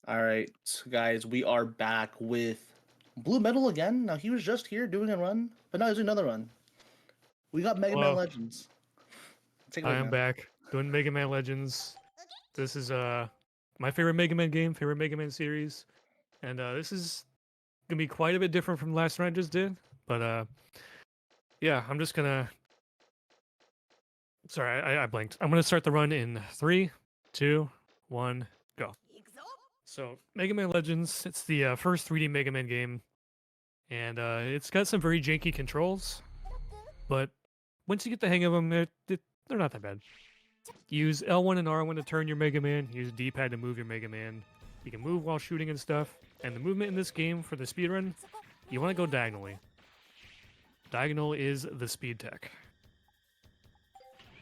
All right, guys, we are back with BlueMetal again. Now he was just here doing a run, but now he's doing another run. We got Mega Man Hello, Legends. Take it I away, am man. back doing Mega Man Legends. This is my favorite Mega Man game, favorite Mega Man series, and this is gonna be quite a bit different from the last run I just did. But yeah, I'm just gonna. Sorry, I blinked. I'm gonna start the run in 3, 2, 1, go. So Mega Man Legends, it's the first 3D Mega Man game, and it's got some very janky controls, but once you get the hang of them, they're not that bad. Use L1 and R1 to turn your Mega Man. Use D-pad to move your Mega Man. You can move while shooting and stuff. And the movement in this game for the speedrun, you want to go diagonally. Diagonal is the speed tech.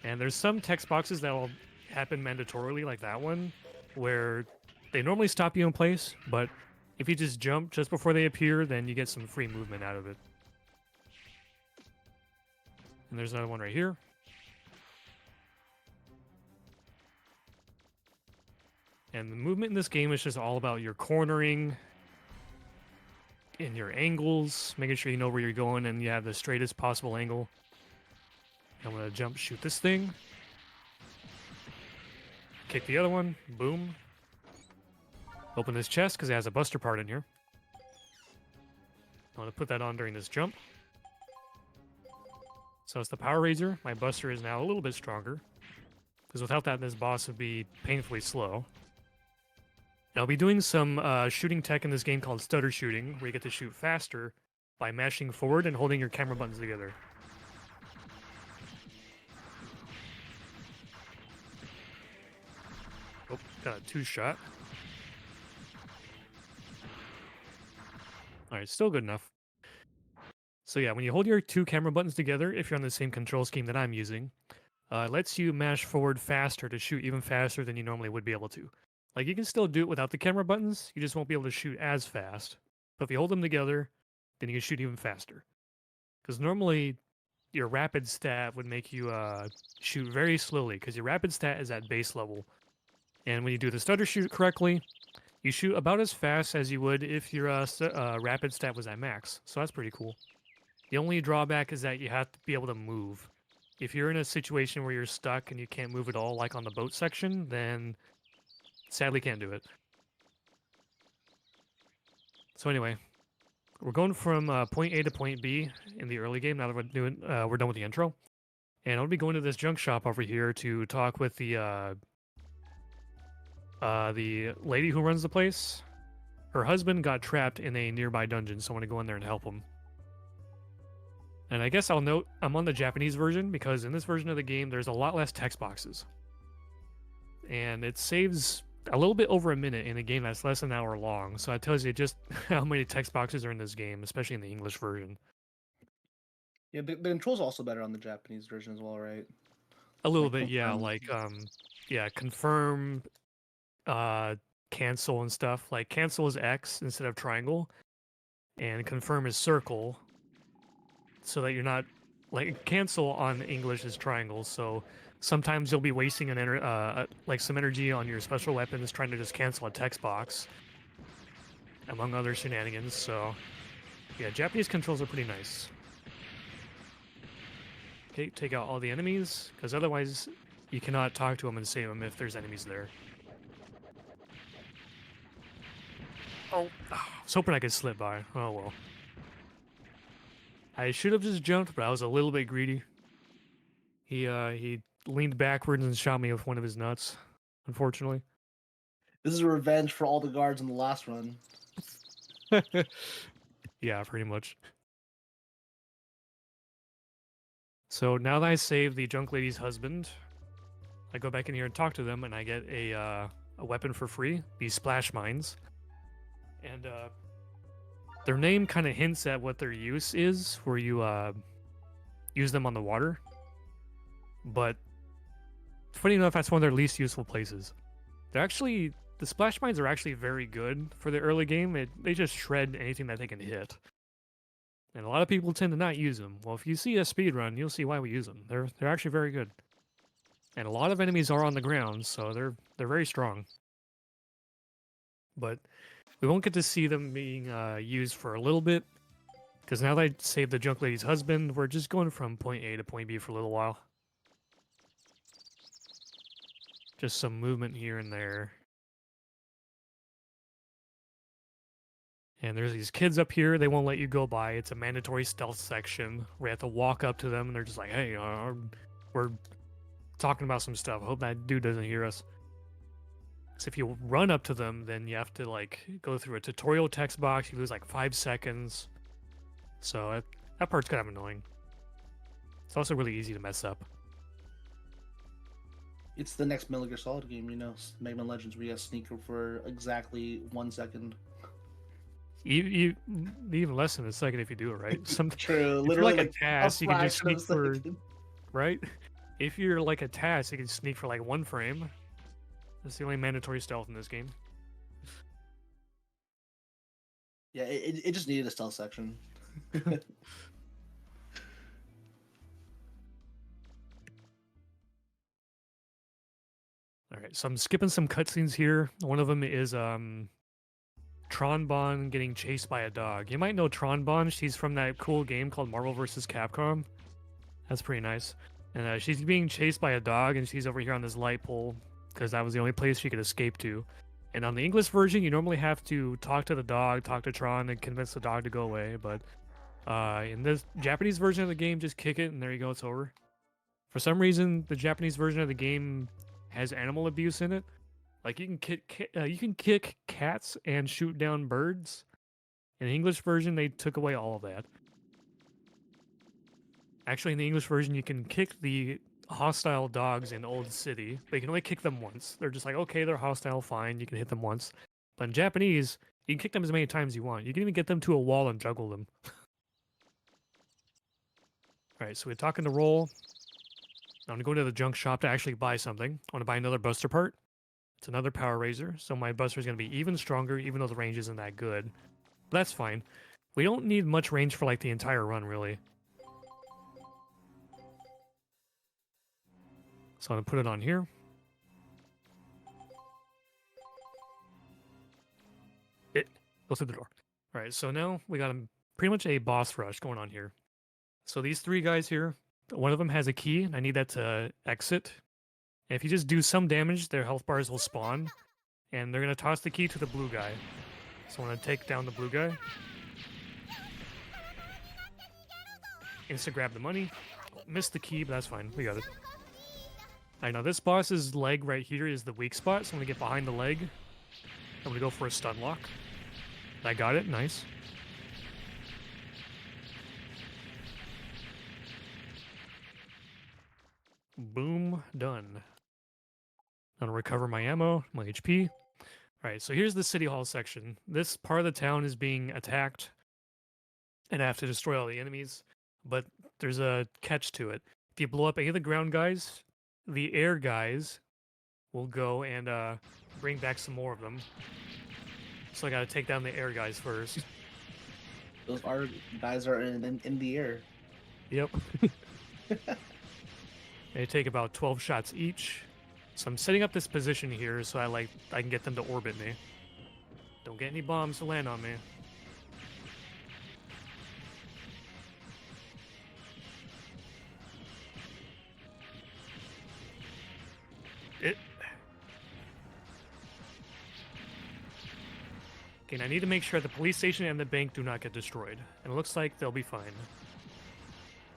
And there's some text boxes that will happen mandatorily, like that one, where they normally stop you in place, but if you just jump just before they appear, then you get some free movement out of it. And there's another one right here. And the movement in this game is just all about your cornering and your angles, making sure you know where you're going and you have the straightest possible angle. I'm gonna jump, shoot this thing. Kick the other one, boom. Open this chest because it has a buster part in here. I'm gonna put that on during this jump. So it's the Power Razor. My buster is now a little bit stronger, because without that, this boss would be painfully slow. I'll be doing some shooting tech in this game called stutter shooting, where you get to shoot faster by mashing forward and holding your camera buttons together. Oh, got a 2-shot. Alright, still good enough. So yeah, when you hold your 2 camera buttons together, if you're on the same control scheme that I'm using, it lets you mash forward faster to shoot even faster than you normally would be able to. Like, you can still do it without the camera buttons, you just won't be able to shoot as fast. But if you hold them together, then you can shoot even faster. Because normally, your rapid stat would make you shoot very slowly, because your rapid stat is at base level. And when you do the stutter shoot correctly, you shoot about as fast as you would if your rapid stat was at max. So that's pretty cool. The only drawback is that you have to be able to move. If you're in a situation where you're stuck and you can't move at all, like on the boat section, then sadly can't do it. So anyway, we're going from point A to point B in the early game. Now that we're done with the intro, and I'll be going to this junk shop over here to talk with the lady who runs the place. Her husband got trapped in a nearby dungeon, so I want to go in there and help him. And I guess I'll note I'm on the Japanese version because in this version of the game, there's a lot less text boxes. And it saves a little bit over a minute in a game that's less than an hour long. So that tells you just how many text boxes are in this game, especially in the English version. Yeah, the controls are also better on the Japanese version as well, right? A little Like bit, yeah, confirm. like yeah, confirm, uh cancel and stuff. Like cancel is X instead of triangle, and confirm is circle. So that you're not like cancel on English is triangle, so sometimes you'll be wasting like some energy on your special weapons trying to just cancel a text box, among other shenanigans. So yeah, Japanese controls are pretty nice. Okay, take out all the enemies, because otherwise you cannot talk to them and save them if there's enemies there. Oh, I was hoping I could slip by. Oh well. I should have just jumped, but I was a little bit greedy. He leaned backwards and shot me with one of his nuts, unfortunately. This is revenge for all the guards in the last run. Yeah, pretty much. So now that I saved the junk lady's husband, I go back in here and talk to them, and I get a weapon for free, these splash mines. And their name kind of hints at what their use is, where you use them on the water. But funny enough, that's one of their least useful places. The splash mines are actually very good for the early game. They just shred anything that they can hit. And a lot of people tend to not use them. Well, if you see a speedrun, you'll see why we use them. They're actually very good. And a lot of enemies are on the ground, so they're very strong. but we won't get to see them being used for a little bit, because now that I saved the junk lady's husband, we're just going from point A to point B for a little while. Just some movement here and there. And there's these kids up here, they won't let you go by. It's a mandatory stealth section. We have to walk up to them, and they're just like, hey, we're talking about some stuff. I hope that dude doesn't hear us. So if you run up to them, then you have to like go through a tutorial text box. You lose like 5 seconds. So that part's kind of annoying. It's also really easy to mess up. It's the next Metal Gear Solid game, you know, Mega Man Legends, where you sneak for exactly 1 second. You even less than a second if you do it right. True, if literally you're like a task, you can just sneak for right. If you're like a task, you can sneak for like 1 frame. That's the only mandatory stealth in this game. Yeah, it just needed a stealth section. All right, so I'm skipping some cutscenes here. One of them is Tron getting chased by a dog. You might know Tron. She's from that cool game called Marvel vs. Capcom. That's pretty nice. And she's being chased by a dog, and she's over here on this light pole because that was the only place she could escape to. And on the English version, you normally have to talk to the dog, talk to Tron, and convince the dog to go away. But in this Japanese version of the game, just kick it, and there you go, it's over. For some reason, the Japanese version of the game has animal abuse in it. Like you can kick cats and shoot down birds. In the English version, they took away all of that. Actually, in the English version, you can kick the hostile dogs in Old City, but you can only kick them once. They're just like, okay, they're hostile, fine, you can hit them once. But in Japanese, you can kick them as many times as you want. You can even get them to a wall and juggle them. Alright, so we're talking to Roll. I'm going to go to the junk shop to actually buy something. I want to buy another buster part. It's another Power Razor, so my buster is going to be even stronger, even though the range isn't that good. But that's fine. We don't need much range for like the entire run, really. So I'm going to put it on here. Go through the door. All right, so now we got pretty much a boss rush going on here. So these 3 guys here, one of them has a key, and I need that to exit. And if you just do some damage, their health bars will spawn, and they're going to toss the key to the blue guy. So I want to take down the blue guy. Insta grab the money. Missed the key, but that's fine. We got it. I know this boss's leg right here is the weak spot, so I'm going to get behind the leg. I'm going to go for a stun lock. I got it. Nice. Boom. Done. I'm going to recover my ammo, my HP. Alright, so here's the City Hall section. This part of the town is being attacked, and I have to destroy all the enemies. But there's a catch to it. If you blow up any of the ground guys, the air guys will go and bring back some more of them. So I gotta take down the air guys first. Those guys are in the air. Yep. They take about 12 shots each. So I'm setting up this position here so I can get them to orbit me. Don't get any bombs to land on me. Okay, now I need to make sure the police station and the bank do not get destroyed. And it looks like they'll be fine.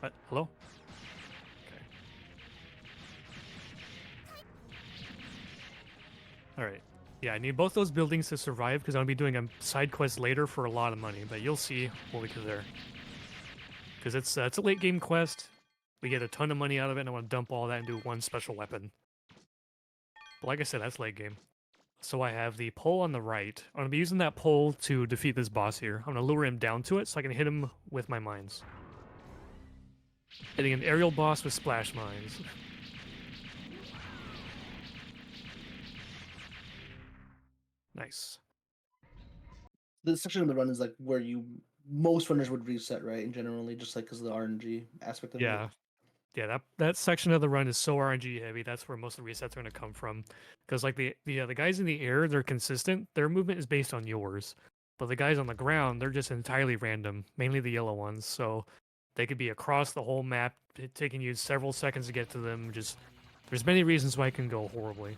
What? Hello? Okay. Alright. Yeah, I need both those buildings to survive because I'm going to be doing a side quest later for a lot of money. But you'll see what we can do there. Because it's a late game quest. We get a ton of money out of it and I want to dump all that into one special weapon. But like I said, that's late game. So I have the pole on the right. I'm going to be using that pole to defeat this boss here. I'm going to lure him down to it so I can hit him with my mines. Hitting an aerial boss with splash mines. Nice. This section of the run is like where most runners would reset, right? And generally, just like because of the RNG aspect of it. Yeah. Yeah, that section of the run is so RNG heavy. That's where most of the resets are going to come from. Because like the guys in the air, they're consistent. Their movement is based on yours, but the guys on the ground, they're just entirely random. Mainly the yellow ones. So they could be across the whole map, taking you several seconds to get to them. Just there's many reasons why it can go horribly.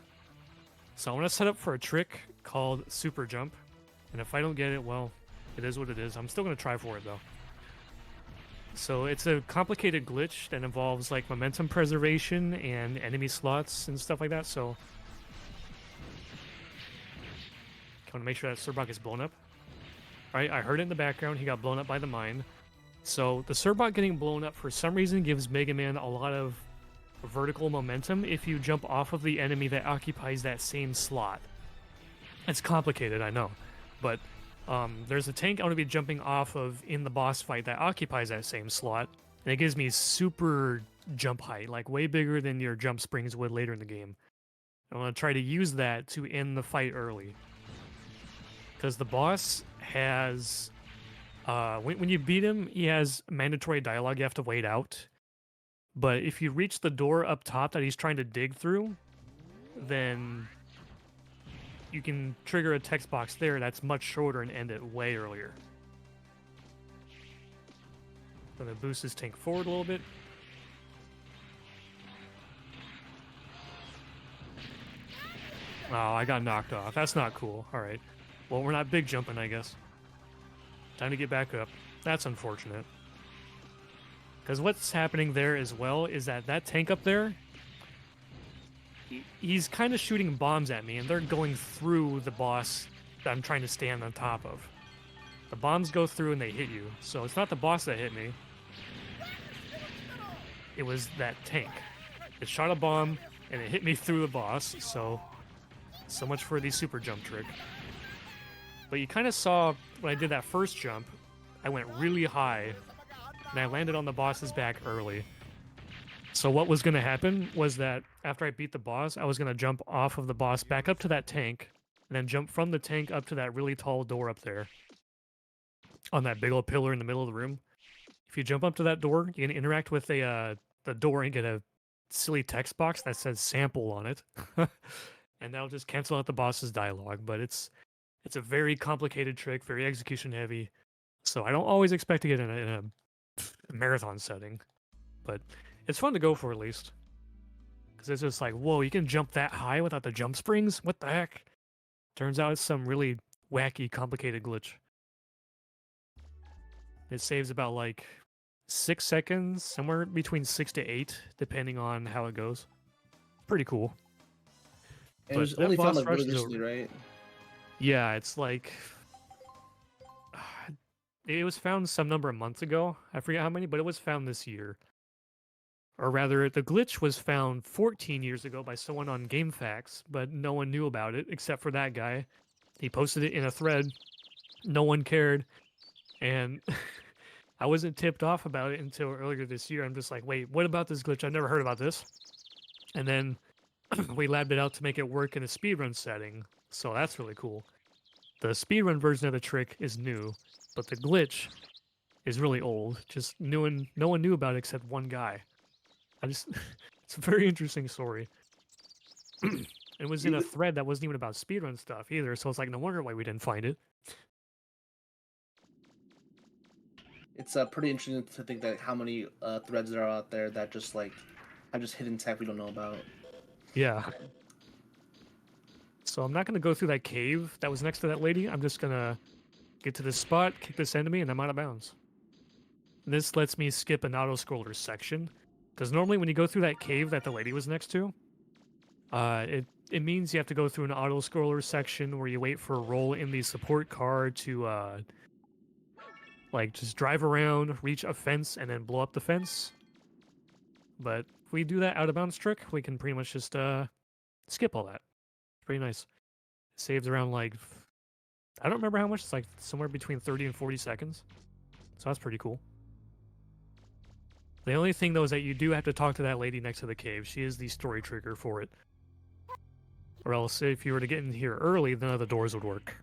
So I want to set up for a trick called super jump, and if I don't get it, well, it is what it is. I'm still going to try for it though. So it's a complicated glitch that involves like momentum preservation and enemy slots and stuff like that. So I want to make sure that Serbok is blown up. All right, I heard it in the background. He got blown up by the mine. So the Serbok getting blown up for some reason gives Mega Man a lot of vertical momentum if you jump off of the enemy that occupies that same slot. It's complicated, I know, but there's a tank I'm going to be jumping off of in the boss fight that occupies that same slot, and it gives me super jump height, like way bigger than your jump springs would later in the game. I want to try to use that to end the fight early, because the boss has, when you beat him, he has mandatory dialogue you have to wait out, but if you reach the door up top that he's trying to dig through, then you can trigger a text box there that's much shorter and end it way earlier. Gonna boost his tank forward a little bit. Oh, I got knocked off. That's not cool. Alright. Well, we're not big jumping, I guess. Time to get back up. That's unfortunate. Because what's happening there as well is that tank up there, he's kind of shooting bombs at me, and they're going through the boss that I'm trying to stand on top of. The bombs go through and they hit you. So it's not the boss that hit me. It was that tank. It shot a bomb and it hit me through the boss. So much for the super jump trick. But you kind of saw when I did that first jump, I went really high and I landed on the boss's back early. So what was going to happen was that after I beat the boss, I was going to jump off of the boss back up to that tank, and then jump from the tank up to that really tall door up there on that big old pillar in the middle of the room. If you jump up to that door, you can interact with the door and get a silly text box that says sample on it. And that'll just cancel out the boss's dialogue, but it's a very complicated trick, very execution heavy. So I don't always expect to get in a marathon setting, but it's fun to go for at least. Because it's just like, whoa, you can jump that high without the jump springs? What the heck? Turns out it's some really wacky, complicated glitch. It saves about like 6 seconds, somewhere between 6 to 8, depending on how it goes. Pretty cool. And it was only found like really recently, right? Yeah, it's like it was found some number of months ago. I forget how many, but it was found this year. Or rather, the glitch was found 14 years ago by someone on GameFAQs, but no one knew about it except for that guy. He posted it in a thread. No one cared. And I wasn't tipped off about it until earlier this year. I'm just like, wait, what about this glitch? I've never heard about this. And then we labbed it out to make it work in a speedrun setting. So that's really cool. The speedrun version of the trick is new, but the glitch is really old. Just no one knew about it except one guy. It's a very interesting story. It was in a thread that wasn't even about speedrun stuff either, so it's like, no wonder why we didn't find it. It's pretty interesting to think that how many threads there are out there that just like have just hidden tech we don't know about. Yeah. So I'm not going to go through that cave that was next to that lady. I'm just going to get to this spot, kick this enemy, and I'm out of bounds. And this lets me skip an auto-scroller section. Because normally when you go through that cave that the lady was next to, it means you have to go through an auto-scroller section where you wait for a roll in the support car to, like, just drive around, reach a fence, and then blow up the fence. But if we do that out-of-bounds trick, we can pretty much just skip all that. It's pretty nice. It saves around, like, I don't remember how much. It's like somewhere between 30 and 40 seconds. So that's pretty cool. The only thing, though, is that you do have to talk to that lady next to the cave. She is the story trigger for it. Or else, if you were to get in here early, none of the doors would work.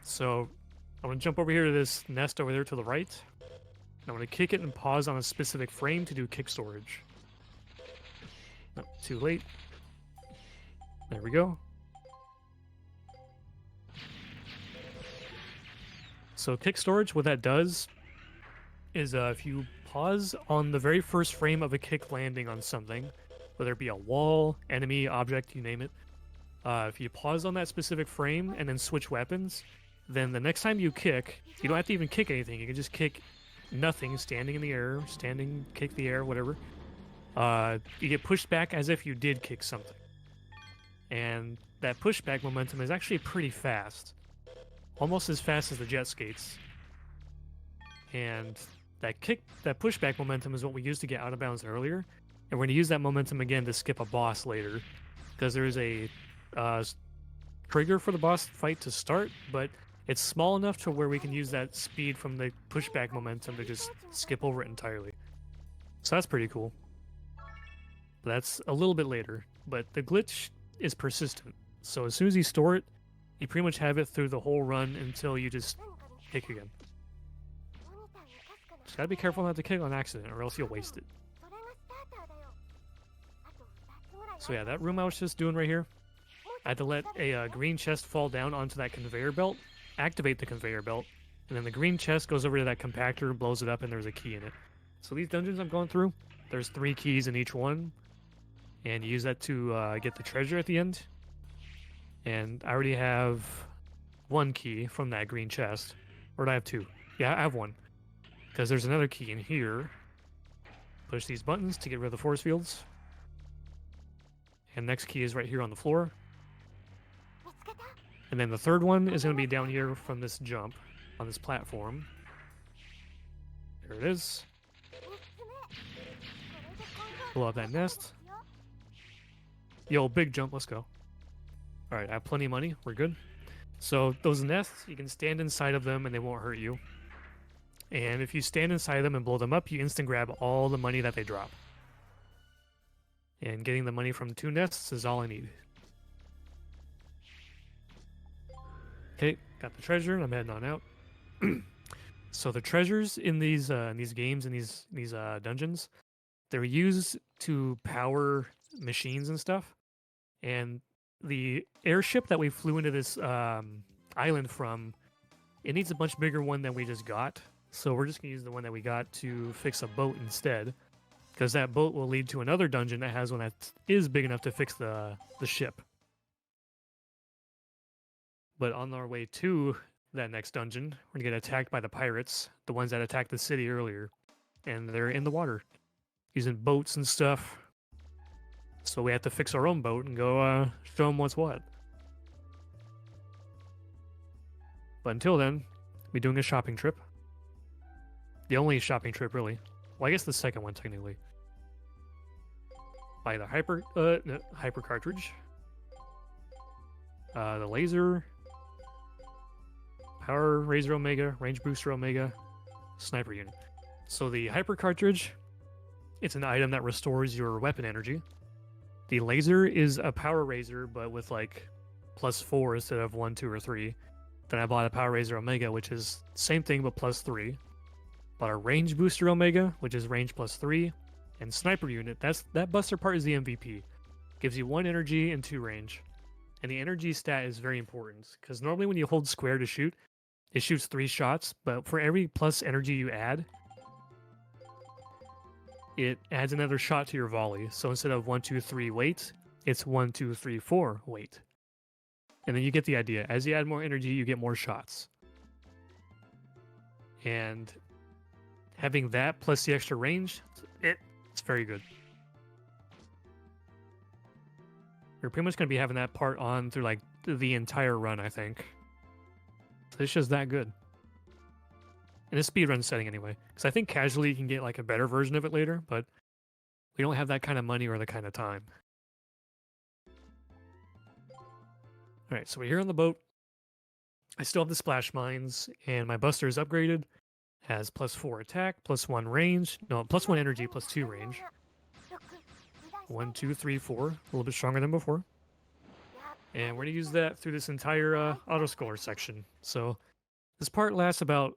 So, I'm going to jump over here to this nest over there to the right. I'm going to kick it and pause on a specific frame to do kick storage. Oh, too late. There we go. So kick storage, what that does is if you pause on the very first frame of a kick landing on something, whether it be a wall, enemy, object, you name it, if you pause on that specific frame and then switch weapons, then the next time you kick, you don't have to even kick anything. You can just kick nothing, standing in the air, standing, kick the air, whatever. You get pushed back as if you did kick something. And that pushback momentum is actually pretty fast. Almost as fast as the jet skates. And that pushback momentum is what we used to get out of bounds earlier. And we're going to use that momentum again to skip a boss later. Because there is a trigger for the boss fight to start, but it's small enough to where we can use that speed from the pushback momentum to just skip over it entirely. So that's pretty cool. That's a little bit later, but the glitch is persistent. So as soon as you store it, you pretty much have it through the whole run until you just kick again. Just gotta be careful not to kick on accident, or else you'll waste it. So yeah, that room I was just doing right here, I had to let a green chest fall down onto that conveyor belt, activate the conveyor belt, and then the green chest goes over to that compactor, blows it up, and there's a key in it. So these dungeons I'm going through, there's 3 keys in each one, and you use that to get the treasure at the end. And I already have 1 key from that green chest. Or do I have 2? Yeah, I have 1. Because there's another key in here. Push these buttons to get rid of the force fields. And next key is right here on the floor. And then the third one is going to be down here from this jump on this platform. There it is. Blow up that nest. Yo, big jump, let's go. Alright, I have plenty of money, we're good. So those nests, you can stand inside of them and they won't hurt you. And if you stand inside them and blow them up, you instant grab all the money that they drop. And getting the money from 2 nests is all I need. Okay, got the treasure, and I'm heading on out. So the treasures in these games and these dungeons, they're used to power machines and stuff. And the airship that we flew into this island from, it needs a much bigger one than we just got. So we're just gonna use the one that we got to fix a boat instead, because that boat will lead to another dungeon that has one that is big enough to fix the ship. But on our way to that next dungeon, we're gonna get attacked by the pirates, the ones that attacked the city earlier, and they're in the water, using boats and stuff. So we have to fix our own boat and go show them what's what. But until then, we'll be doing a shopping trip. The only shopping trip, really. Well, I guess the second one, technically. Buy the hyper cartridge. The laser. Power Razor Omega, Range Booster Omega, Sniper Unit. So the hyper cartridge, it's an item that restores your weapon energy. The laser is a power razor, but with like +4 instead of 1, 2, or 3. Then I bought a Power Razor Omega, which is same thing but +3. Bought a Range Booster Omega, which is range +3, and Sniper Unit. That buster part is the MVP. Gives you 1 energy and 2 range. And the energy stat is very important, because normally when you hold square to shoot, it shoots 3 shots, but for every plus energy you add, it adds another shot to your volley. So instead of 1, 2, 3 wait, it's 1, 2, 3, 4 wait. And then you get the idea. As you add more energy, you get more shots. And having that plus the extra range, it's very good. You're pretty much going to be having that part on through like the entire run, I think. It's just that good. In a speedrun setting anyway. Because I think casually you can get like a better version of it later, but we don't have that kind of money or the kind of time. Alright, so we're here on the boat. I still have the splash mines, and my buster is upgraded. Has +4 attack, +1 range. No, +1 energy, +2 range. 1, 2, 3, 4. A little bit stronger than before. And we're going to use that through this entire autoscaler section. So this part lasts about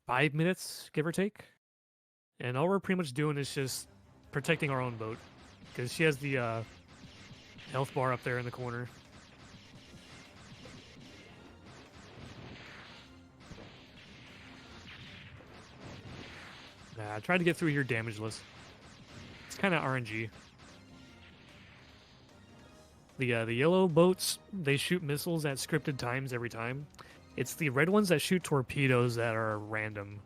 5 minutes, give or take. And all we're pretty much doing is just protecting our own boat. Because she has the health bar up there in the corner. Nah, I tried to get through here damageless. It's kind of RNG. The yellow boats, they shoot missiles at scripted times every time. It's the red ones that shoot torpedoes that are random.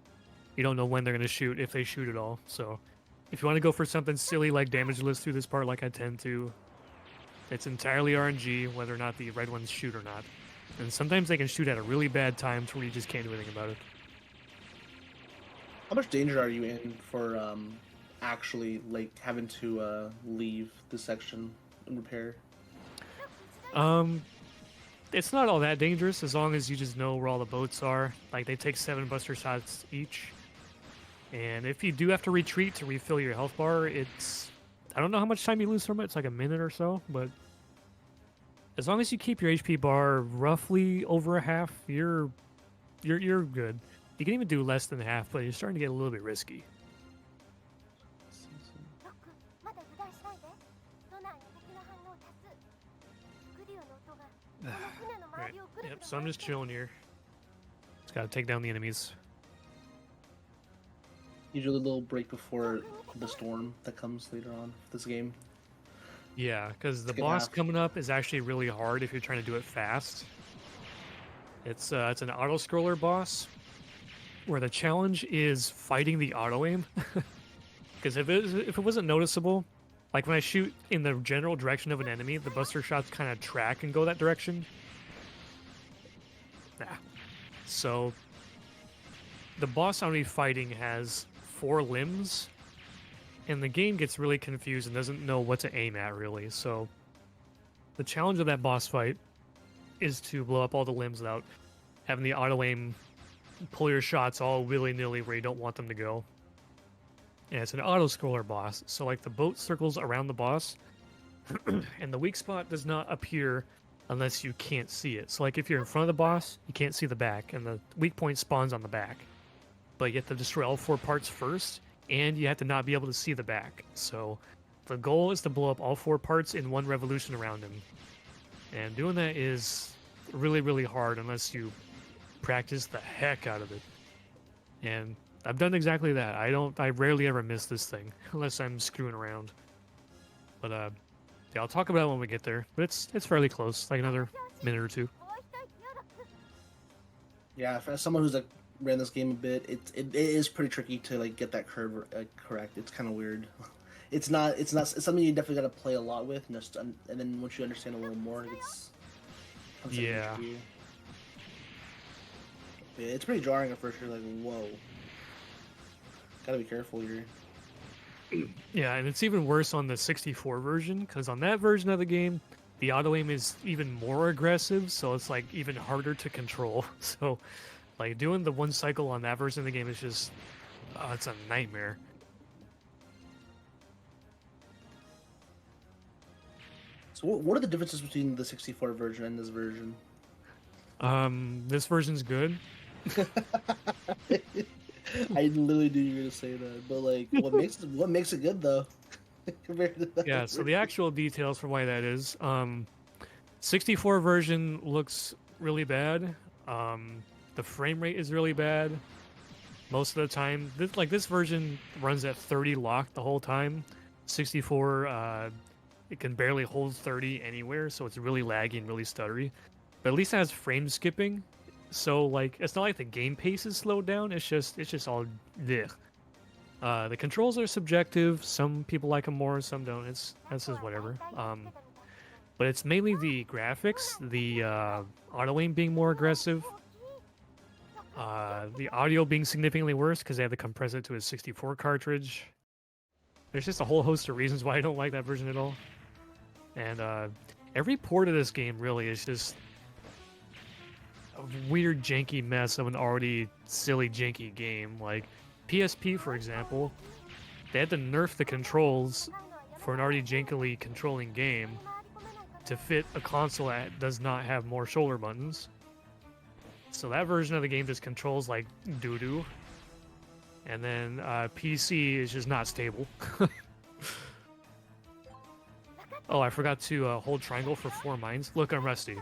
You don't know when they're going to shoot, if they shoot at all. So if you want to go for something silly like damageless through this part like I tend to, it's entirely RNG whether or not the red ones shoot or not. And sometimes they can shoot at a really bad time to where you just can't do anything about it. How much danger are you in for actually like having to leave this section and repair? It's not all that dangerous as long as you just know where all the boats are. Like, they take 7 buster shots each. And if you do have to retreat to refill your health bar, it's... I don't know how much time you lose from it. It's like a minute or so, but... as long as you keep your HP bar roughly over a half, you're good. You can even do less than half, but you're starting to get a little bit risky. Right. Yep, so I'm just chilling here. Just gotta take down the enemies. Usually a little break before the storm that comes later on for this game. Yeah, because the boss coming up is actually really hard if you're trying to do it fast. It's an auto-scroller boss, where the challenge is fighting the auto-aim. Because if it wasn't noticeable, like when I shoot in the general direction of an enemy, the buster shots kind of track and go that direction. Nah. So, the boss I'm going to be fighting has 4 limbs, and the game gets really confused and doesn't know what to aim at, really. So, the challenge of that boss fight is to blow up all the limbs without having the auto-aim pull your shots all willy-nilly where you don't want them to go. And it's an auto-scroller boss, so like the boat circles around the boss, and the weak spot does not appear unless you can't see it. So like if you're in front of the boss, you can't see the back, and the weak point spawns on the back. But you have to destroy all 4 parts first, and you have to not be able to see the back. So the goal is to blow up all 4 parts in 1 revolution around him. And doing that is really, really hard unless you practice the heck out of it. And I've done exactly that. I rarely ever miss this thing unless I'm screwing around. But yeah, I'll talk about it when we get there. But it's fairly close, like another minute or 2. Yeah, for someone who's like ran this game a bit, it is pretty tricky to like get that curve correct. It's kind of weird. It's something you definitely got to play a lot with, and then once you understand a little more, it's yeah. Yeah, it's pretty jarring at first. You're like, whoa. Gotta be careful here. Yeah, and it's even worse on the 64 version, because on that version of the game, the auto-aim is even more aggressive, so it's like even harder to control. So, like, doing the 1 cycle on that version of the game is just... it's a nightmare. So what are the differences between the 64 version and this version? This version's good. I literally knew you were gonna say that, but like, what makes it good though? Compared to that Yeah, so the actual details for why that is, 64 version looks really bad. The frame rate is really bad. Most of the time, this version runs at 30 locked the whole time. 64, it can barely hold 30 anywhere, so it's really laggy and really stuttery. But at least it has frame skipping. So, like, it's not like the game pace is slowed down. It's just all blech. The controls are subjective. Some people like them more, some don't. That's just whatever. But it's mainly the graphics, the auto-aim being more aggressive, the audio being significantly worse because they have to compress it to a 64 cartridge. There's just a whole host of reasons why I don't like that version at all. And every port of this game really is just a weird, janky mess of an already silly, janky game. Like PSP, for example, they had to nerf the controls for an already jankily controlling game to fit a console that does not have more shoulder buttons. So that version of the game just controls like doo-doo. And then PC is just not stable. Oh, I forgot to hold triangle for 4 mines. Look, I'm rusty.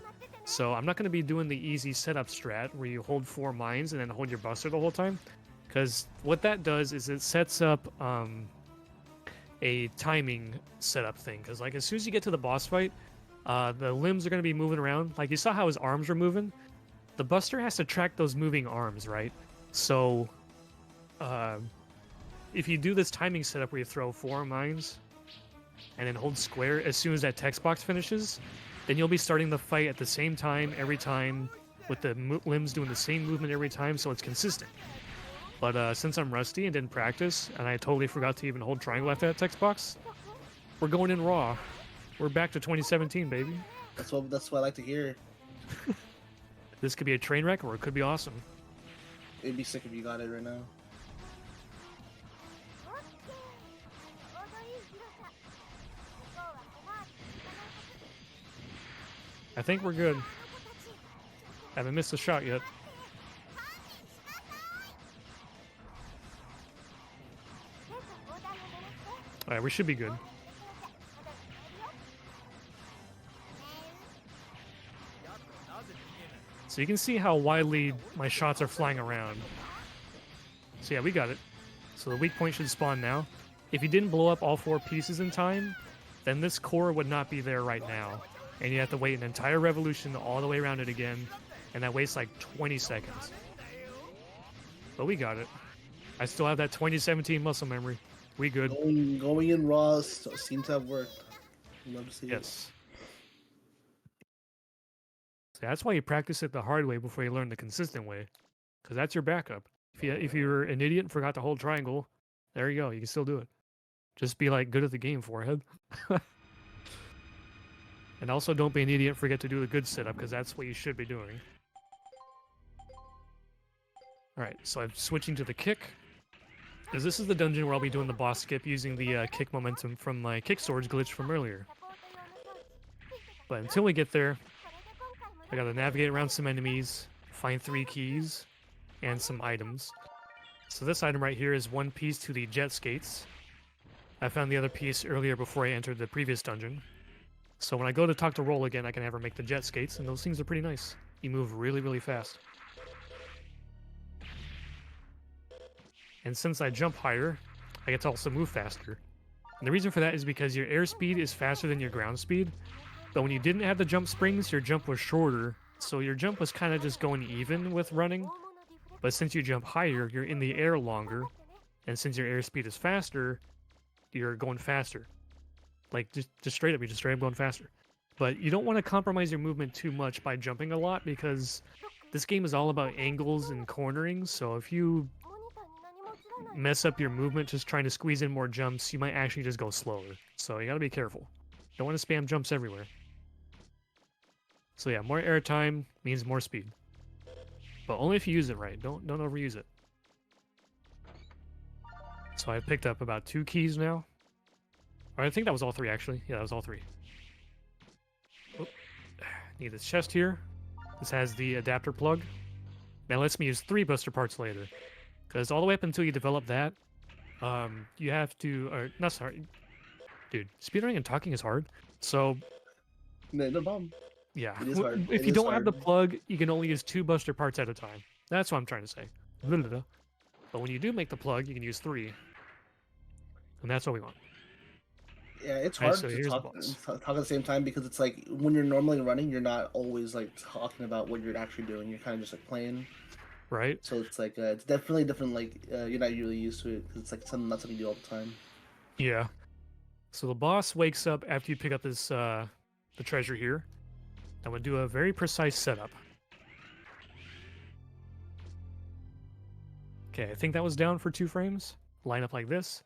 So I'm not going to be doing the easy setup strat where you hold 4 mines and then hold your buster the whole time. Because what that does is it sets up a timing setup thing. Because like as soon as you get to the boss fight, the limbs are going to be moving around. Like you saw how his arms were moving? The buster has to track those moving arms, right? So if you do this timing setup where you throw 4 mines and then hold square as soon as that text box finishes, then you'll be starting the fight at the same time every time with the limbs doing the same movement every time, so it's consistent. But since I'm rusty and didn't practice, and I totally forgot to even hold triangle after that text box, we're going in raw. We're back to 2017, baby. That's what I like to hear. This could be a train wreck or it could be awesome. It'd be sick if you got it right now. I think we're good. Haven't missed a shot yet. Alright, we should be good. So you can see how widely my shots are flying around. So yeah, we got it. So the weak point should spawn now. If you didn't blow up all 4 pieces in time, then this core would not be there right now. And you have to wait an entire revolution all the way around it again, and that wastes like 20 seconds. But we got it. I still have that 2017 muscle memory. We good. Going in raw seems to have worked. Love to see it. Yes. So that's why you practice it the hard way before you learn the consistent way, because that's your backup. If you're an idiot and forgot to hold triangle, there you go. You can still do it. Just be like good at the game, forehead. And also don't be an idiot and forget to do the good setup, because that's what you should be doing. Alright, so I'm switching to the kick. Because this is the dungeon where I'll be doing the boss skip using the kick momentum from my kick storage glitch from earlier. But until we get there, I gotta navigate around some enemies, find 3 keys, and some items. So this item right here is 1 piece to the jet skates. I found the other piece earlier before I entered the previous dungeon. So when I go to talk to Roll again, I can have her make the jet skates, and those things are pretty nice. You move really, really fast. And since I jump higher, I get to also move faster. And the reason for that is because your airspeed is faster than your ground speed. But when you didn't have the jump springs, your jump was shorter, so your jump was kind of just going even with running. But since you jump higher, you're in the air longer, and since your airspeed is faster, you're going faster. Like, just straight up, you're just straight up going faster. But you don't want to compromise your movement too much by jumping a lot, because this game is all about angles and cornering, so if you mess up your movement just trying to squeeze in more jumps, you might actually just go slower. So you gotta be careful. Don't want to spam jumps everywhere. So yeah, more airtime means more speed. But only if you use it right. Don't overuse it. So I picked up about 2 keys now. Or I think that was all 3 actually. Yeah, that was all 3. Oh, need this chest here. This has the adapter plug. That lets me use 3 buster parts later. Because all the way up until you develop that, you have to, or not sorry, dude, speedrunning and talking is hard. So, No problem. yeah, It is hard. if you don't have the plug, you can only use 2 buster parts at a time. That's what I'm trying to say. But when you do make the plug, you can use 3. And that's what we want. Yeah, it's Alright, hard so to here's the talk boss. at the same time because it's like when you're normally running, you're not always like talking about what you're actually doing. You're kind of just like playing. Right? So it's like it's definitely different. Like you're not really used to it because it's like something you do all the time. Yeah. So the boss wakes up after you pick up this the treasure here. I'm gonna do a very precise setup. Okay, I think that was down for 2 frames. Line up like this.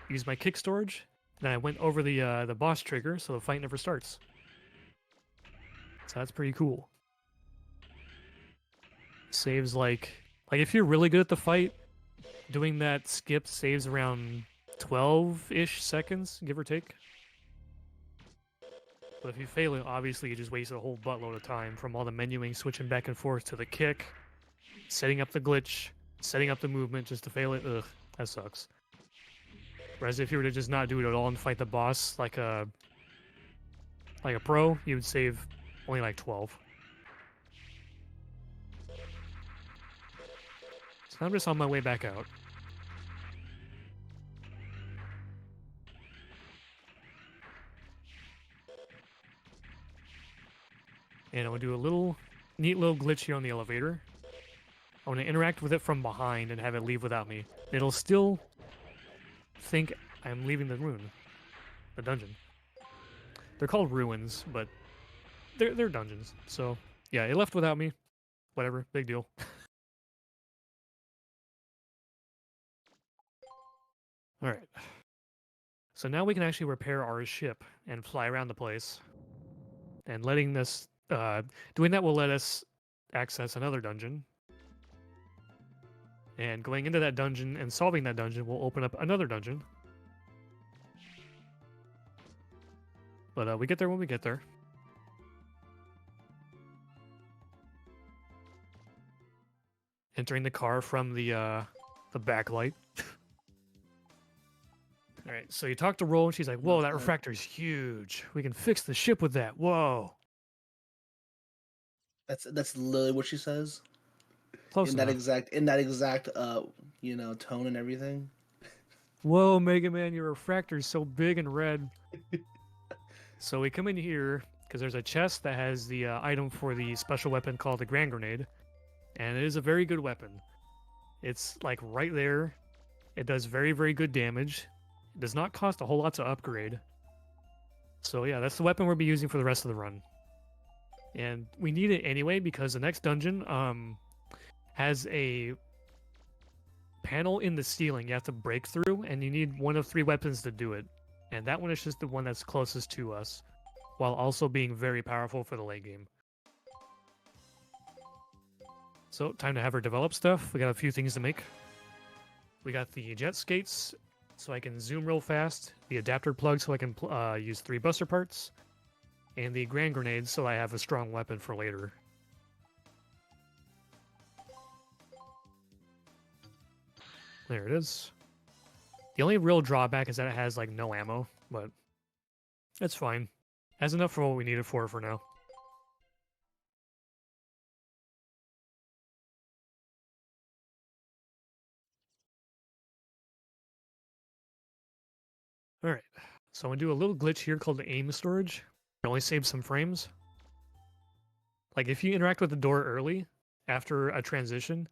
Use my kick storage. Then I went over the boss trigger, so the fight never starts. So that's pretty cool. Saves like if you're really good at the fight, doing that skip saves around 12-ish seconds, give or take. But if you fail it, obviously you just waste a whole buttload of time from all the menuing, switching back and forth to the kick, setting up the glitch, setting up the movement just to fail it, ugh, that sucks. Whereas if you were to just not do it at all and fight the boss like a pro, you would save only like 12. So I'm just on my way back out. And I'm gonna do a neat little glitch here on the elevator. I want to interact with it from behind and have it leave without me. It'll still think I'm leaving the dungeon. They're called ruins, but they're dungeons. So yeah, it left without me. Whatever, big deal. All right. So now we can actually repair our ship and fly around the place. And letting this, doing that will let us access another dungeon. And going into that dungeon and solving that dungeon will open up another dungeon. But we get there when we get there. Entering the car from the backlight. All right, so you talk to Roll, and she's like, "Whoa, that refractor's huge. We can fix the ship with that. Whoa." That's literally what she says. Close in enough. that exact tone and everything. Whoa, Mega Man, your refractor's so big and red. So we come in here because there's a chest that has the item for the special weapon called the Grand Grenade, and it is a very good weapon. It's like right there. It does very, very good damage. It does not cost a whole lot to upgrade. So yeah, that's the weapon we'll be using for the rest of the run. And we need it anyway because the next dungeon has a panel in the ceiling you have to break through, and you need one of 3 weapons to do it. And that one is just the one that's closest to us, while also being very powerful for the late game. So, time to have her develop stuff. We got a few things to make. We got the jet skates, so I can zoom real fast. The adapter plug, so I can use 3 buster parts. And the Grand Grenade, so I have a strong weapon for later. There it is. The only real drawback is that it has, like, no ammo, but it's fine. Has enough for what we need it for now. Alright, so I'm going to do a little glitch here called the aim storage. It only saves some frames. Like, if you interact with the door early, after a transition,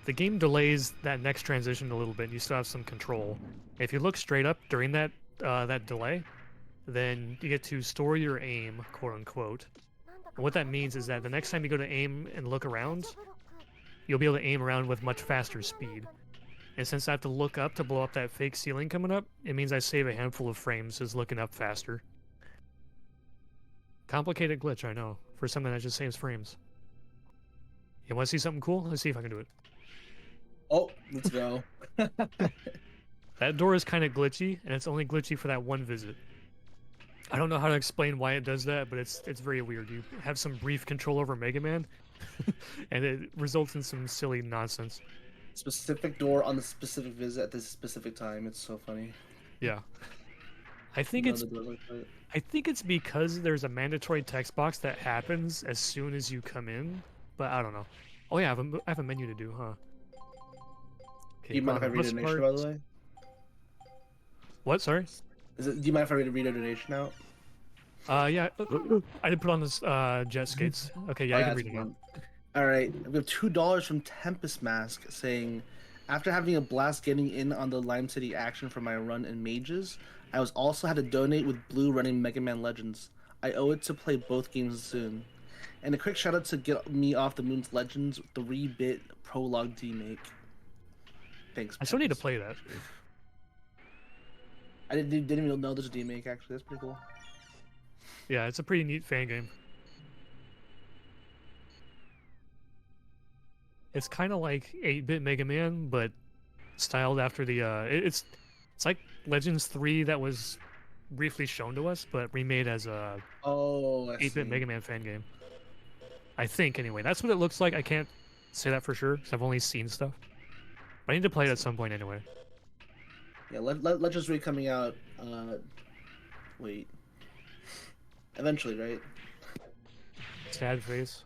the game delays that next transition a little bit, and you still have some control. If you look straight up during that delay, then you get to store your aim, quote-unquote. And what that means is that the next time you go to aim and look around, you'll be able to aim around with much faster speed. And since I have to look up to blow up that fake ceiling coming up, it means I save a handful of frames just looking up faster. Complicated glitch, I know, for something that just saves frames. You want to see something cool? Let's see if I can do it. Oh, let's go. That door is kind of glitchy, and it's only glitchy for that one visit. I don't know how to explain why it does that, but it's very weird. You have some brief control over Mega Man, and it results in some silly nonsense. Specific door on the specific visit at this specific time. It's so funny. Yeah. I think it's because there's a mandatory text box that happens as soon as you come in, but I don't know. Oh yeah, I have a menu to do, huh? Do you mind if I read a donation, by the way? What? Sorry? Do you mind if I read a donation out? Yeah. I did put on this jet skates. Okay, yeah, I can read it out. All right, we have $2 from Tempest Mask saying, after having a blast getting in on the Lime City action for my run in Mages, I was also had to donate with Blue running Mega Man Legends. I owe it to play both games soon. And a quick shout out to get me off the Moon's Legends 3-bit prologue demake. Thanks. I still need to play that. I didn't even know there's a demake, actually. That's pretty cool. Yeah, it's a pretty neat fan game. It's kind of like 8-bit Mega Man, but styled after the it's like Legends 3 that was briefly shown to us, but remade as a 8-bit Mega Man fan game. I think anyway. That's what it looks like. I can't say that for sure because I've only seen stuff. I need to play it at some point anyway. Yeah, Legends Raid coming out. Wait. Eventually, right? Sad face.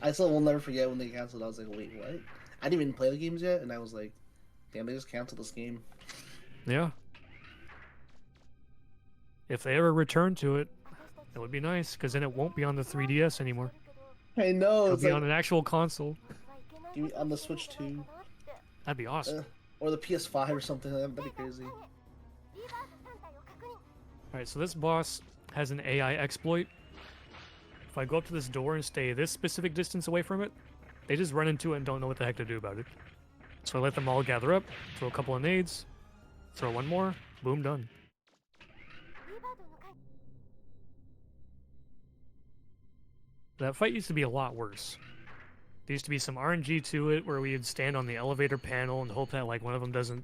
I still will never forget when they canceled. I was like, wait, what? I didn't even play the games yet, and I was like, damn, they just canceled this game. Yeah. If they ever return to it, it would be nice, because then it won't be on the 3DS anymore. I know. It'll It's be like on an actual console. on the Switch too, That'd be awesome. or the PS5 or something. That'd be crazy. Alright, so this boss has an AI exploit. If I go up to this door and stay this specific distance away from it, they just run into it and don't know what the heck to do about it. So I let them all gather up, throw a couple of nades, throw one more, boom, done. That fight used to be a lot worse. There used to be some RNG to it where we'd stand on the elevator panel and hope that like one of them doesn't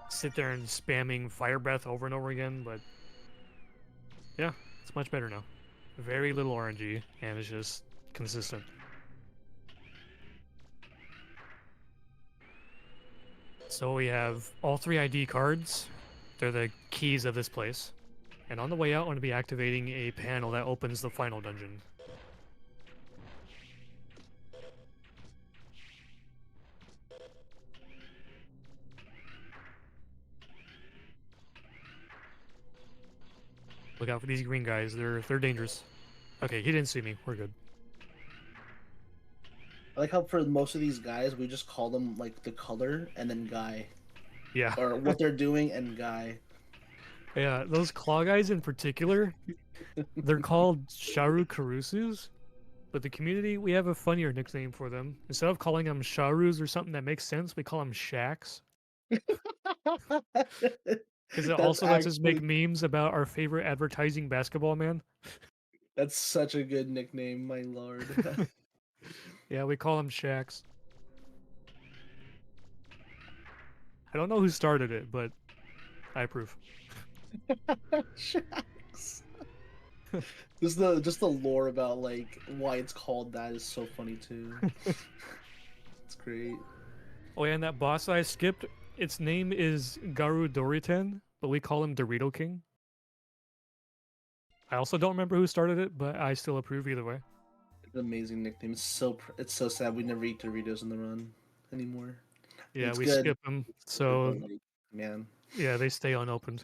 sit there and spamming fire breath over and over again, but yeah, it's much better now. Very little RNG, and it's just consistent. So we have all 3 ID cards. They're the keys of this place. And on the way out, I'm going to be activating a panel that opens the final dungeon. Look out for these green guys. They're dangerous. Okay, he didn't see me. We're good. I like how for most of these guys, we just call them like the color and then guy, Yeah. or what they're doing and guy. Yeah, those claw guys in particular, they're called Sharu Karusus, but the community, we have a funnier nickname for them. Instead of calling them Sharus or something that makes sense, we call them Shacks. Because it That's also lets us make actually memes about our favorite advertising basketball man. that's such a good nickname, my lord. Yeah, we call them Shacks. I don't know who started it, but I approve. Shucks. Just the lore about like why it's called that is so funny too. It's great. Oh yeah, and that boss I skipped, its name is Garu Doriten, but we call him Dorito King. I also don't remember who started it, but I still approve either way. It's an amazing nickname. It's so sad we never eat Doritos in the run anymore. Yeah, It's we good. skip them, It's good, so but like, man, yeah, they stay unopened.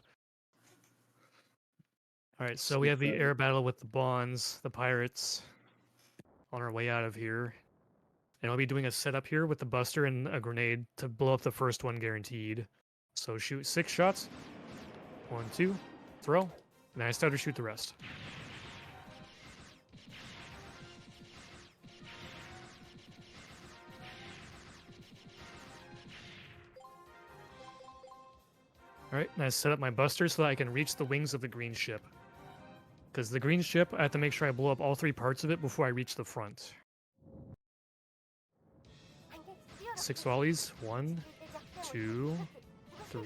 Alright, so we so have the sad. air battle with the Bonds, the pirates, on our way out of here. And I'll be doing a setup here with the Buster and a grenade to blow up the first one guaranteed. So shoot 6 shots. 1, 2, throw. And then I start to shoot the rest. Alright, and I set up my Buster so that I can reach the wings of the green ship. Because the green ship, I have to make sure I blow up all 3 parts of it before I reach the front. 6 volleys. 1, 2, 3,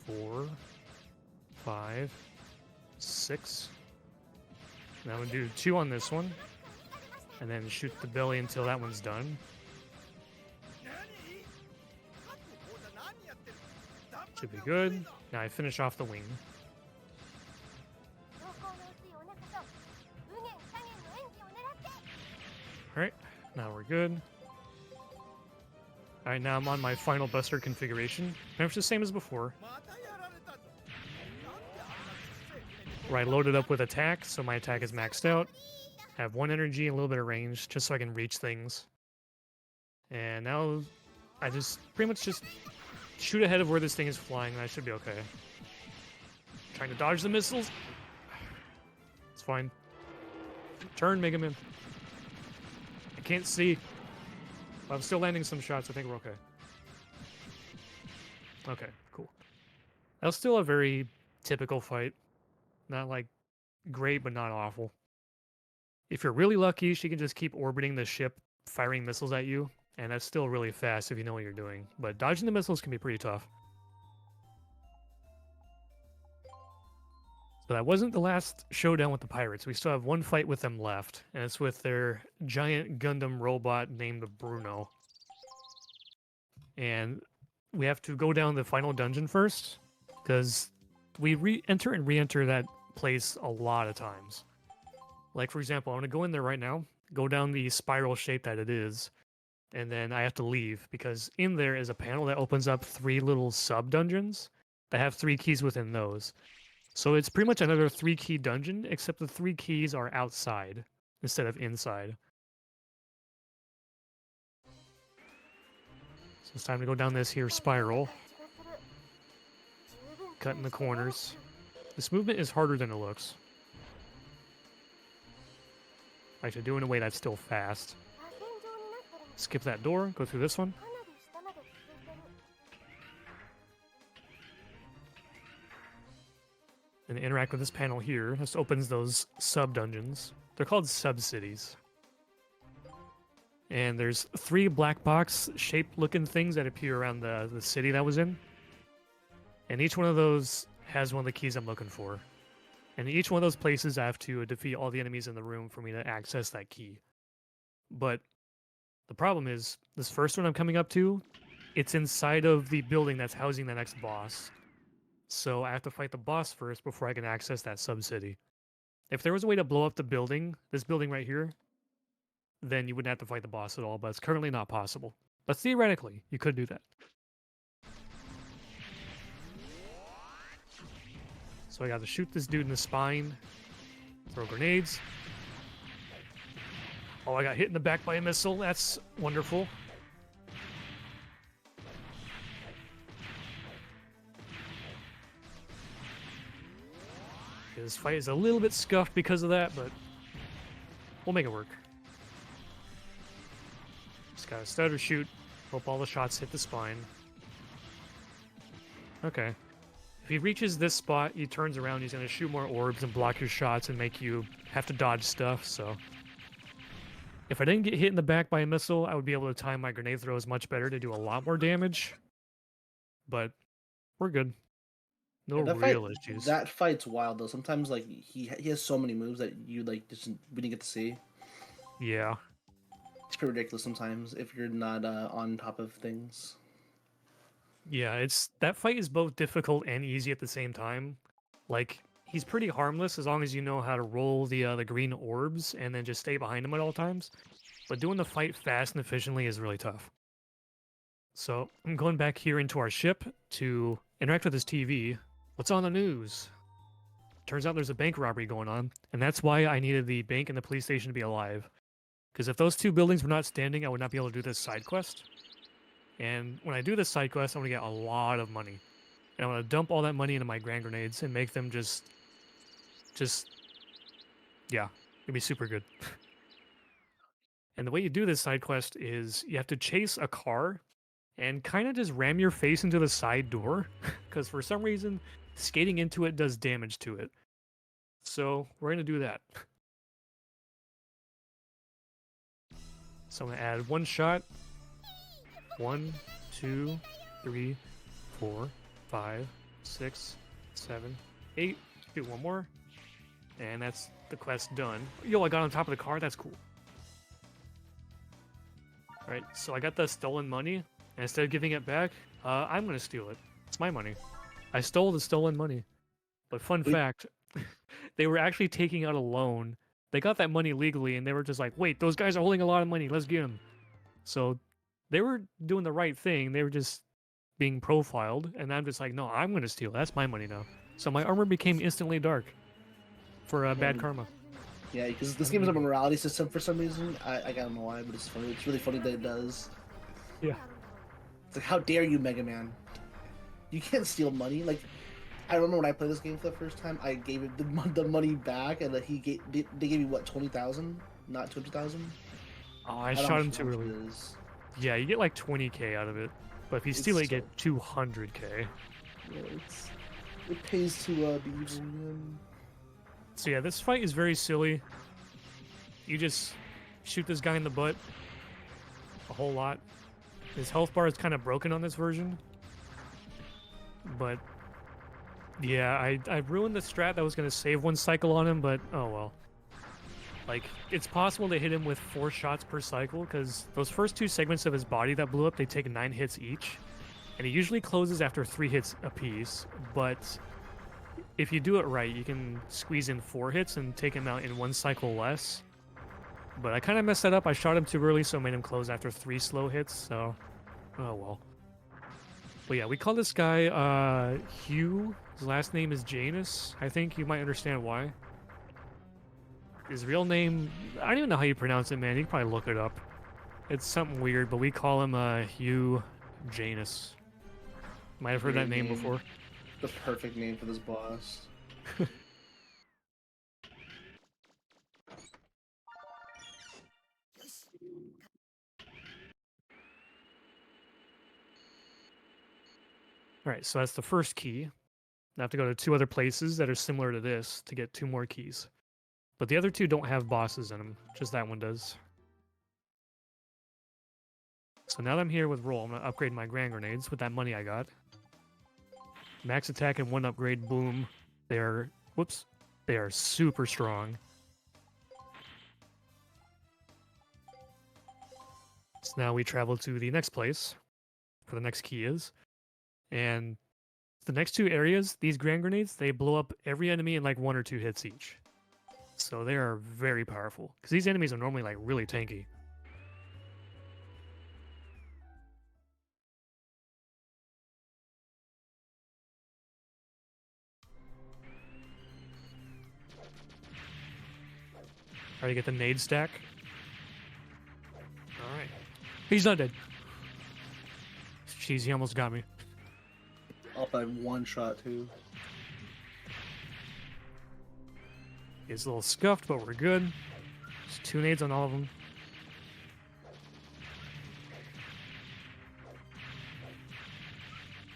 4, 5, 6. Now I'm going to do 2 on this one. And then shoot the belly until that one's done. Should be good. Now I finish off the wing. Alright, now we're good. Alright, now I'm on my final Buster configuration. And it's the same as before. Where I load it up with attack, so my attack is maxed out. I have 1 energy and a little bit of range, just so I can reach things. And now I just pretty much just shoot ahead of where this thing is flying, and I should be okay. Trying to dodge the missiles. It's fine. Turn, Mega Man. I can't see. But I'm still landing some shots. I think we're okay. Okay, cool. That was still a very typical fight. Not like great, but not awful. If you're really lucky, she can just keep orbiting the ship, firing missiles at you, and that's still really fast if you know what you're doing. But dodging the missiles can be pretty tough. So that wasn't the last showdown with the pirates. We still have 1 fight with them left, and it's with their giant Gundam robot named Bruno. and we have to go down the final dungeon first, because we re-enter and re-enter that place a lot of times. Like, for example, I'm going to go in there right now, go down the spiral shape that it is, and then I have to leave, because in there is a panel that opens up 3 little sub-dungeons that have 3 keys within those. So it's pretty much another 3-key dungeon, except the 3 keys are outside instead of inside. So it's time to go down this here spiral. Cutting the corners. This movement is harder than it looks. I should do it in a way that's still fast. Skip that door, go through this one. And interact with this panel here. This opens those sub-dungeons. They're called sub-cities. And there's 3 black box shaped looking things that appear around the city that was in. And each one of those has one of the keys I'm looking for. And in each one of those places I have to defeat all the enemies in the room for me to access that key. But the problem is, this first one I'm coming up to, it's inside of the building that's housing the next boss. So I have to fight the boss first before I can access that sub-city. If there was a way to blow up the building, this building right here, then you wouldn't have to fight the boss at all, but it's currently not possible. But theoretically, you could do that. So I got to shoot this dude in the spine, throw grenades. Oh, I got hit in the back by a missile. That's wonderful. This fight is a little bit scuffed because of that, but we'll make it work. Just gotta stutter shoot. Hope all the shots hit the spine. Okay. If he reaches this spot, he turns around, he's gonna shoot more orbs and block your shots and make you have to dodge stuff, so... If I didn't get hit in the back by a missile, I would be able to time my grenade throws much better to do a lot more damage. But we're good. No real issues. That fight's wild though. Sometimes like he has so many moves that you like just we didn't get to see. Yeah. It's pretty ridiculous sometimes if you're not on top of things. Yeah, that fight is both difficult and easy at the same time. Like, he's pretty harmless as long as you know how to roll the green orbs and then just stay behind him at all times. But doing the fight fast and efficiently is really tough. So I'm going back here into our ship to interact with this TV. What's on the news? Turns out there's a bank robbery going on, and that's why I needed the bank and the police station to be alive. Because if those 2 buildings were not standing, I would not be able to do this side quest. And when I do this side quest, I'm going to get a lot of money. And I'm going to dump all that money into my grand grenades and make them just yeah, it'll be super good. And the way you do this side quest is you have to chase a car and kind of just ram your face into the side door, because for some reason, skating into it does damage to it. So we're going to do that. So I'm going to add 1 shot. 1, 2, 3, 4, 5, 6, 7, 8. Do 1 more. And that's the quest done. Yo, I got on top of the car. That's cool. Alright, so I got the stolen money. And instead of giving it back, I'm going to steal it. It's my money. I stole the stolen money. But fun fact, they were actually taking out a loan. They got that money legally, and they were just like, wait, those guys are holding a lot of money. Let's get them. So they were doing the right thing. They were just being profiled. And I'm just like, no, I'm going to steal. That's my money now. So my armor became instantly dark. For bad karma. Yeah, because this game is a morality system for some reason. I don't know why, but it's funny. It's really funny that it does. Yeah. It's like, how dare you, Mega Man? You can't steal money. Like, I remember when I played this game for the first time, I gave it the money back, and they gave me what, 20,000, not 200,000. Oh, I shot him too early. Yeah, you get like 20k out of it, but if you steal it, you get 200k. Yeah, it pays to be evil, man. So yeah, this fight is very silly. You just shoot this guy in the butt a whole lot. His health bar is kind of broken on this version. But yeah, I ruined the strat that was going to save 1 cycle on him, but oh well. Like, it's possible to hit him with 4 shots per cycle, because those first 2 segments of his body that blew up, they take 9 hits each. And he usually closes after 3 hits apiece, but if you do it right, you can squeeze in 4 hits and take him out in 1 cycle less. But I kind of messed that up. I shot him too early, so I made him close after 3 slow hits, so... oh well. But yeah, we call this guy, Hugh. His last name is Janus. I think you might understand why. His real name... I don't even know how you pronounce it, man. You can probably look it up. It's something weird, but we call him, Hugh Janus. Might have heard that name before. The perfect name for this boss. Alright, so that's the first key. I have to go to 2 other places that are similar to this to get 2 more keys. But the other 2 don't have bosses in them, just that one does. So now that I'm here with Roll, I'm going to upgrade my Grand Grenades with that money I got. Max attack and 1 upgrade, boom. They are, whoops, they are super strong. So now we travel to the next place, where the next key is. And the next 2 areas, these Grand Grenades, they blow up every enemy in like 1 or 2 hits each. So they are very powerful, because these enemies are normally like really tanky. Alright, get the nade stack. Alright. He's not dead. Jeez, he almost got me. Up by 1 shot, too. He's a little scuffed, but we're good. There's 2 nades on all of them.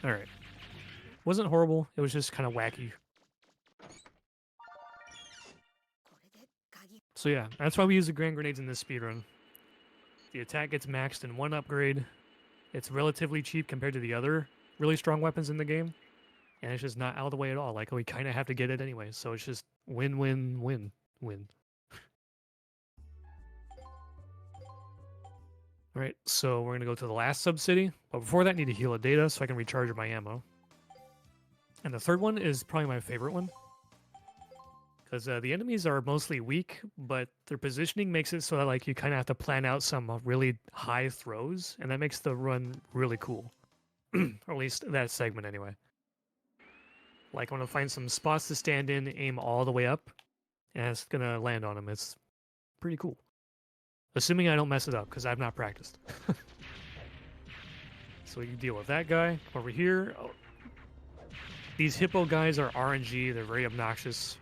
Alright. Wasn't horrible, it was just kind of wacky. So yeah, that's why we use the Grand Grenades in this speedrun. The attack gets maxed in 1 upgrade. It's relatively cheap compared to the other really strong weapons in the game. And it's just not out of the way at all. Like, we kind of have to get it anyway. So it's just win, win, win, win. Alright, so we're going to go to the last sub-city. But before that, I need to heal a data so I can recharge my ammo. And the third one is probably my favorite one. Because the enemies are mostly weak, but their positioning makes it so that like you kind of have to plan out some really high throws. And that makes the run really cool. Or at least that segment anyway. Like, I want to find some spots to stand in, aim all the way up, and it's going to land on them. It's pretty cool. Assuming I don't mess it up, because I've not practiced. So we can deal with that guy. Come over here. Oh. These hippo guys are RNG. They're very obnoxious.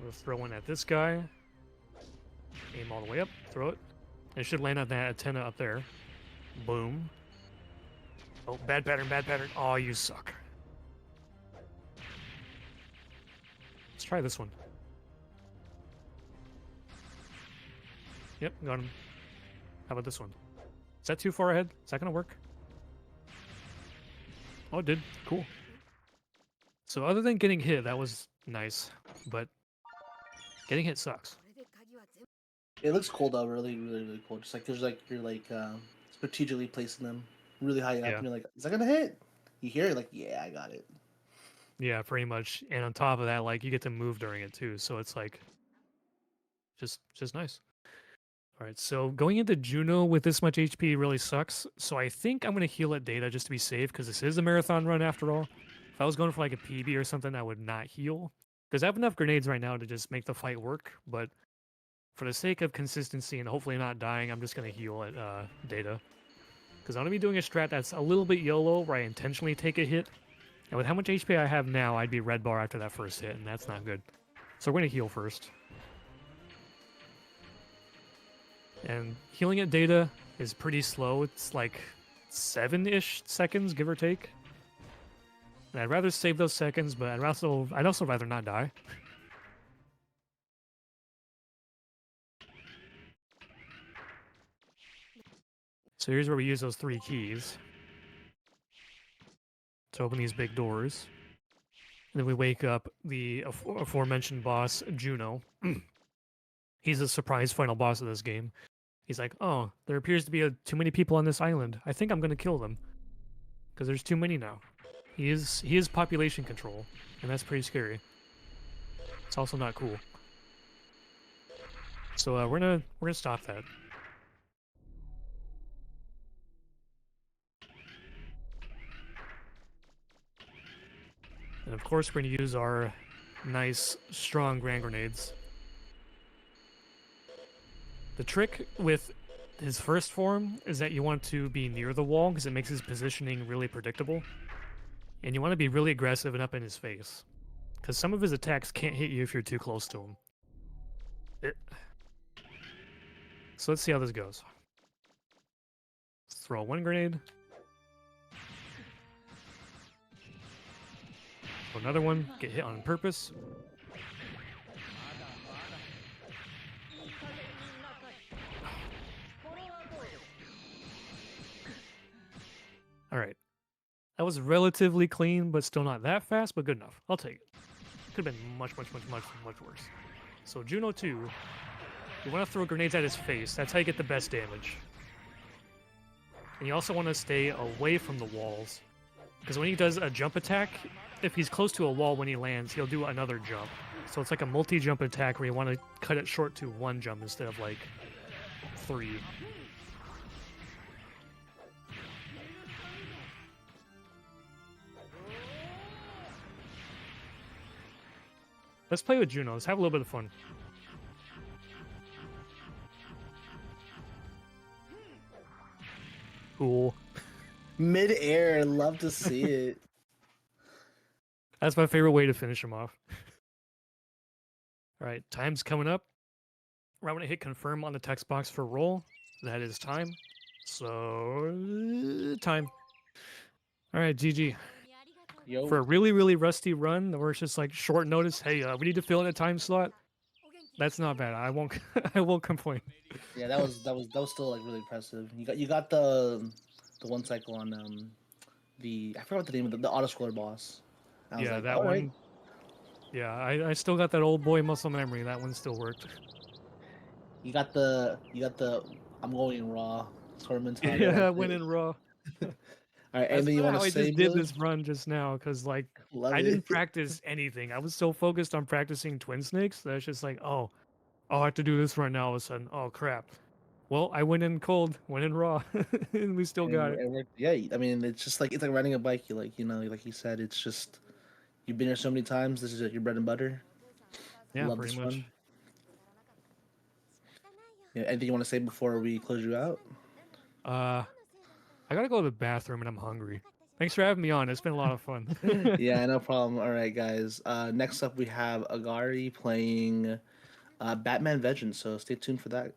We'll throw one at this guy. Aim all the way up. Throw it. It should land on that antenna up there. Boom. Oh, bad pattern, bad pattern. Oh, you suck. Let's try this one. Yep, got him. How about this one? Is that too far ahead? Is that gonna work? Oh, it did. Cool. So other than getting hit, that was nice. But getting hit sucks. It looks cool though, really, really, really cool. Just like there's like you're like strategically placing them really high up, Yeah. and you're like, is that gonna hit? You hear it, like, yeah, I got it. Yeah, pretty much. And on top of that, like, you get to move during it too, so it's like just nice. All right, so going into Juno with this much HP really sucks. So I think I'm gonna heal at data just to be safe, because this is a marathon run after all. If I was going for like a PB or something, I would not heal, because I have enough grenades right now to just make the fight work. But for the sake of consistency and hopefully not dying, I'm just gonna heal at data, because I'm gonna be doing a strat that's a little bit YOLO, where I intentionally take a hit. And with how much HP I have now, I'd be red bar after that first hit, and that's not good. So we're gonna heal first. And healing at data is pretty slow. It's like 7-ish seconds, give or take. And I'd rather save those seconds, but I'd also rather not die. So here's where we use those 3 keys to open these big doors. And then we wake up the aforementioned boss, Juno. He's a surprise final boss of this game. He's like, oh, there appears to be too many people on this island. I think I'm going to kill them. Because there's too many now. He is population control, and that's pretty scary. It's also not cool. So we're gonna stop that. And of course, we're gonna use our nice, strong grand grenades. The trick with his first form is that you want to be near the wall because it makes his positioning really predictable. And you want to be really aggressive and up in his face. Because some of his attacks can't hit you if you're too close to him. So let's see how this goes. Let's throw one grenade. Throw another one. Get hit on purpose. Alright. That was relatively clean, but still not that fast, but good enough. I'll take it. Could have been much worse. So Juno 2, you want to throw grenades at his face. That's how you get the best damage. And you also want to stay away from the walls. Because when he does a jump attack, if he's close to a wall when he lands, he'll do another jump. So it's like a multi-jump attack where you want to cut it short to one jump instead of like 3. Let's play with Juno. Let's have a little bit of fun. Cool. Mid-air, love to see it. That's my favorite way to finish him off. All right, time's coming up. I'm gonna hit confirm on the text box for roll. That is time. So, time. All right, GG. Yo. For a really, really rusty run where it's just like short notice, hey, we need to fill in a time slot. That's not bad. I won't I won't complain. Yeah, that was still like really impressive. You got the one cycle on I forgot the name of the auto scroller boss. I was Yeah, like, that all one. right. Yeah, I still got that old boy muscle memory. That one still worked. You got the I'm going raw sort of mentality. Yeah, I went in raw. All right, That's anything you kinda want how to I say, just did Billy? this run just now, because like Love I it. didn't practice anything. I was so focused on practicing twin snakes that it's just like, oh, I have to do this run now all of a sudden. Oh crap. Well, I went in cold, went in raw, and we still got it. And yeah, I mean, it's like riding a bike. Like you said, it's just you've been here so many times. This is your bread and butter. Yeah, Love pretty this much. run. Yeah, anything you want to say before we close you out? I gotta go to the bathroom and I'm hungry. Thanks for having me on. It's been a lot of fun. Yeah, no problem. All right, guys. Next up, we have Agari playing Batman Vengeance. So stay tuned for that.